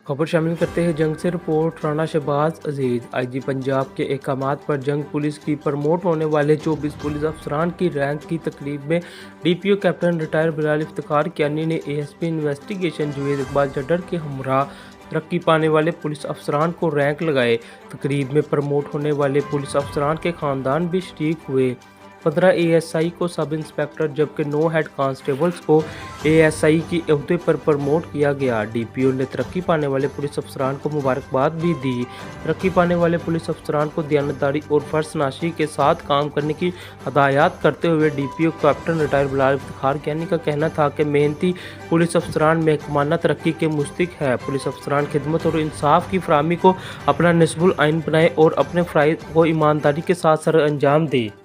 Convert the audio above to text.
खबर शामिल करते हैं जंग से रिपोर्ट राणा शहबाज अजीज। आईजी पंजाब के अहकामात पर जंग पुलिस की प्रमोट होने वाले 24 पुलिस अफसरान की रैंक की तकरीब में DPO captain retire Bilal Iftikhar Kiyani ने एएसपी इन्वेस्टिगेशन जुवेद इकबाल चड्ढर के हमरा तरक्की पाने वाले पुलिस अफसरान को रैंक लगाए। तकरीब में प्रमोट होने वाले पुलिस अफसरान के खानदान भी शरीक हुए। 15 एएसआई को सब इंस्पेक्टर जबकि 9 हेड कांस्टेबल्स को एएसआई की ओहदे पर प्रमोट किया गया। डीपीओ ने तरक्की पाने वाले पुलिस अफसरान को मुबारकबाद भी दी। तरक्की पाने वाले पुलिस अफसरान को दयानतदारी और फर्जनाशी के साथ काम करने की हदायत करते हुए DPO captain retire Bilal Iftikhar Kiyani का कहना था कि मेहनती पुलिस अफसरान महकमाना तरक्की के मुस्तहिक है। पुलिस अफसरान खिदमत और इंसाफ की फराहमी को अपना निस्बुल आइन बनाए और अपने फ़राइज़ को ईमानदारी के साथ सर अंजाम दें।